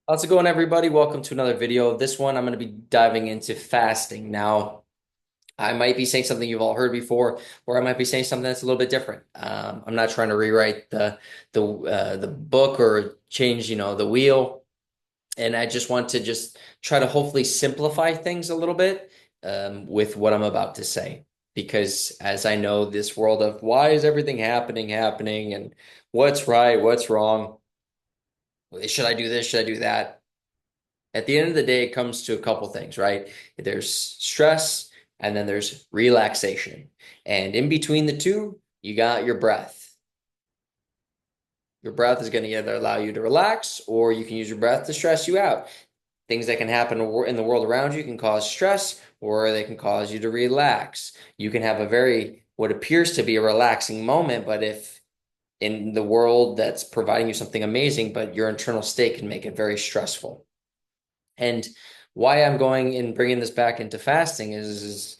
How's it going, everybody? Welcome to another video. This one, I'm going to be diving into fasting. Now, I might be saying something you've all heard before, or I might be saying something that's a little bit different. I'm not trying to rewrite the book or change, the wheel. And I just want to just try to hopefully simplify things a little bit with what I'm about to say. Because as I know, this world of why is everything happening, and what's right, what's wrong, should I do this, should I do that? At the end of the day, it comes to a couple things, right? There's stress and then there's relaxation. And in between the two, you got your breath. Your breath is going to either allow you to relax or you can use your breath to stress you out. Things that can happen in the world around you can cause stress or they can cause you to relax. You can have a what appears to be a relaxing moment, but if in the world that's providing you something amazing, but your internal state can make it very stressful. And why I'm going and bringing this back into fasting is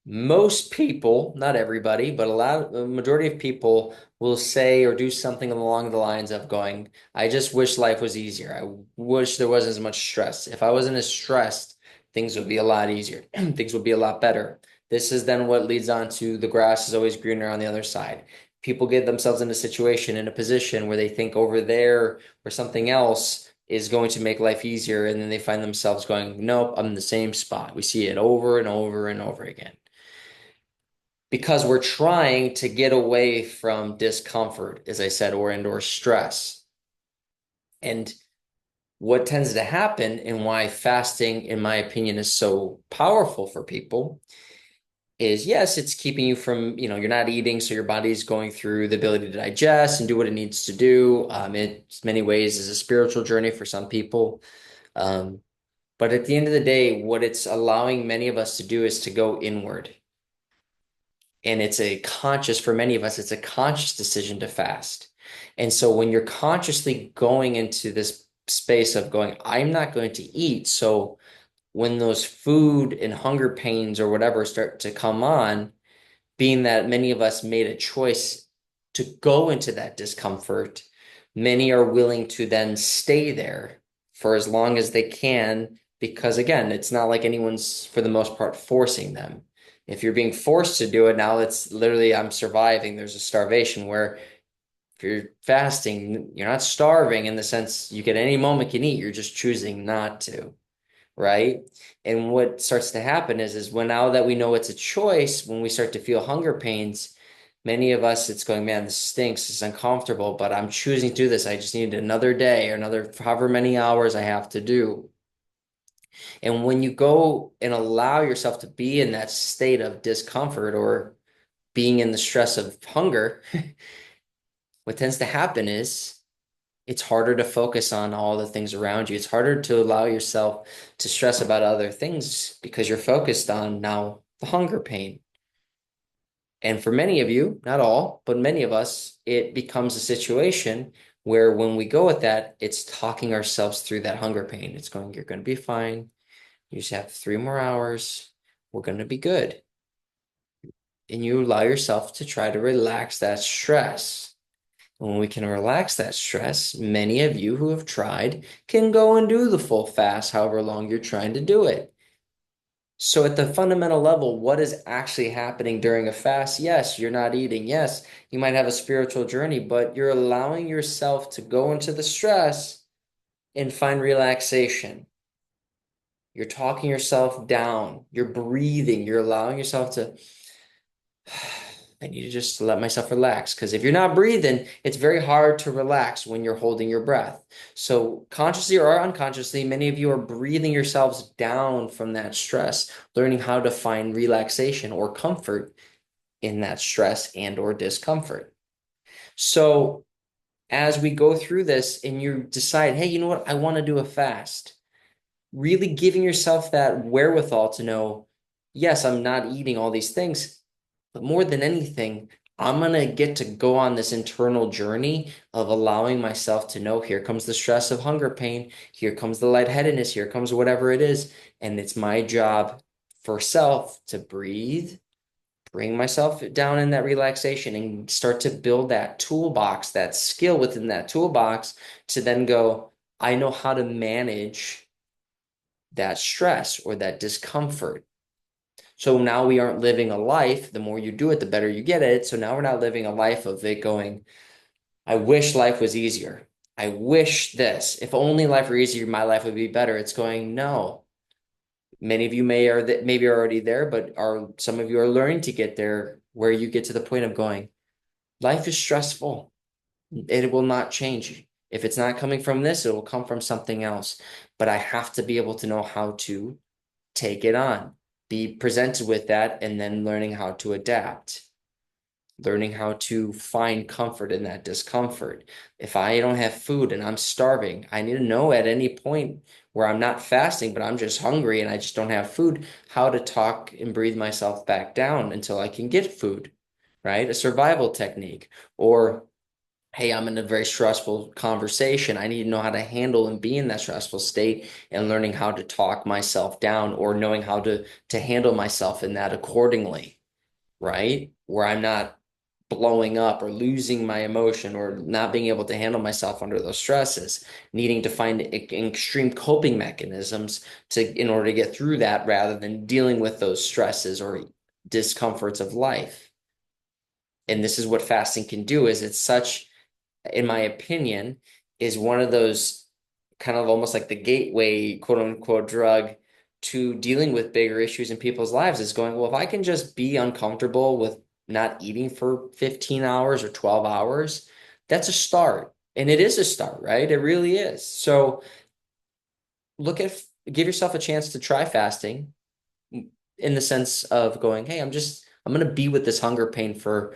most people, not everybody, but a majority of people will say or do something along the lines of going, I just wish life was easier. I wish there wasn't as much stress. If I wasn't as stressed, things would be a lot easier. Things would be a lot better. This is then what leads on to the grass is always greener on the other side. People get themselves in a situation, in a position where they think over there or something else is going to make life easier, and then they find themselves going, nope, I'm in the same spot. We see it over and over and over again because we're trying to get away from discomfort, as I said, or stress. And what tends to happen and why fasting, in my opinion, is so powerful for people is yes, it's keeping you from, you're not eating, so your body's going through the ability to digest and do what it needs to do. It, many ways, is a spiritual journey for some people. Um, but at the end of the day, what it's allowing many of us to do is to go inward. And for many of us, it's a conscious decision to fast. And so when you're consciously going into this space of going, I'm not going to eat. So when those food and hunger pains or whatever start to come on, being that many of us made a choice to go into that discomfort, many are willing to then stay there for as long as they can, because again, it's not like anyone's, for the most part, forcing them. If you're being forced to do it now, it's literally, I'm surviving. There's a starvation where if you're fasting, you're not starving in the sense you at any moment can eat. You're just choosing not to, right? And what starts to happen is when now that we know it's a choice, when we start to feel hunger pains, many of us, it's going, man, this stinks, it's uncomfortable, but I'm choosing to do this. I just need another day or another however many hours I have to do. And when you go and allow yourself to be in that state of discomfort or being in the stress of hunger, what tends to happen is it's harder to focus on all the things around you. It's harder to allow yourself to stress about other things because you're focused on now the hunger pain. And for many of you, not all, but many of us, it becomes a situation where when we go with that, it's talking ourselves through that hunger pain. It's going, you're going to be fine. You just have 3 more hours. We're going to be good. And you allow yourself to try to relax that stress. When we can relax that stress, many of you who have tried can go and do the full fast, however long you're trying to do it. So, at the fundamental level, what is actually happening during a fast? Yes, you're not eating. Yes, you might have a spiritual journey, but you're allowing yourself to go into the stress and find relaxation. You're talking yourself down. You're breathing. You're allowing yourself to I need to just let myself relax because if you're not breathing, it's very hard to relax when you're holding your breath. So, consciously or unconsciously, many of you are breathing yourselves down from that stress, learning how to find relaxation or comfort in that stress and or discomfort. So, as we go through this and you decide, hey, you know what? I want to do a fast, really giving yourself that wherewithal to know, yes, I'm not eating all these things. But more than anything, I'm gonna get to go on this internal journey of allowing myself to know here comes the stress of hunger pain, here comes the lightheadedness, here comes whatever it is. And it's my job for self to breathe, bring myself down in that relaxation and start to build that toolbox, that skill within that toolbox to then go. I know how to manage that stress or that discomfort. So now we aren't living a life, the more you do it, the better you get at it. So now we're not living a life of it going, I wish life was easier. I wish this. If only life were easier, my life would be better. It's going, no. Many of you maybe are already there, but are some of you are learning to get there where you get to the point of going, life is stressful. It will not change. If it's not coming from this, it will come from something else. But I have to be able to know how to take it on, be presented with that, and then learning how to adapt, learning how to find comfort in that discomfort. If I don't have food and I'm starving, I need to know at any point where I'm not fasting, but I'm just hungry and I just don't have food, how to talk and breathe myself back down until I can get food, right? A survival technique. Or hey, I'm in a very stressful conversation. I need to know how to handle and be in that stressful state and learning how to talk myself down or knowing how to handle myself in that accordingly, right? Where I'm not blowing up or losing my emotion or not being able to handle myself under those stresses, needing to find extreme coping mechanisms to in order to get through that rather than dealing with those stresses or discomforts of life. And this is what fasting can do is it's such in my opinion, is one of those kind of almost like the gateway, quote unquote, drug to dealing with bigger issues in people's lives is going, well, if I can just be uncomfortable with not eating for 15 hours or 12 hours, that's a start. And it is a start, right? It really is. So give yourself a chance to try fasting in the sense of going, hey, I'm going to be with this hunger pain for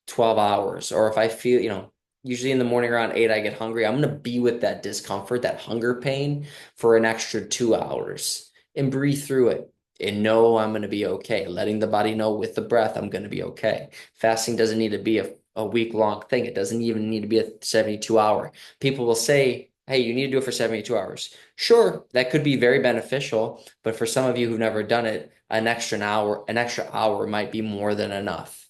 12 hours. Or if I feel, usually in the morning around 8, I get hungry. I'm going to be with that discomfort, that hunger pain for an extra 2 hours and breathe through it and know I'm going to be okay. Letting the body know with the breath, I'm going to be okay. Fasting doesn't need to be a week long thing. It doesn't even need to be a 72 hour. People will say, hey, you need to do it for 72 hours. Sure, that could be very beneficial. But for some of you who've never done it, an extra hour might be more than enough.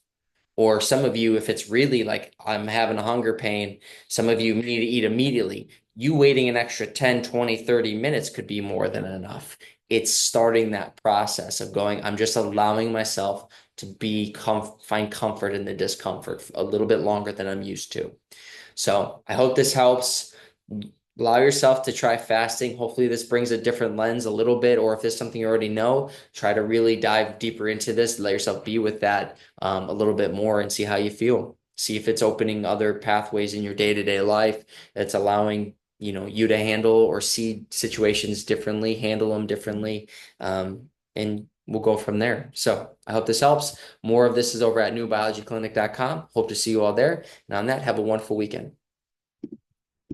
Or some of you, if it's really like I'm having a hunger pain, some of you need to eat immediately. You waiting an extra 10, 20, 30 minutes could be more than enough. It's starting that process of going, I'm just allowing myself to find comfort in the discomfort a little bit longer than I'm used to. So I hope this helps. Allow yourself to try fasting. Hopefully, this brings a different lens a little bit, or if there's something you already know, try to really dive deeper into this. Let yourself be with that a little bit more and see how you feel. See if it's opening other pathways in your day-to-day life that's allowing you to handle or see situations differently, handle them differently, and we'll go from there. So I hope this helps. More of this is over at newbiologyclinic.com. Hope to see you all there. And on that, have a wonderful weekend.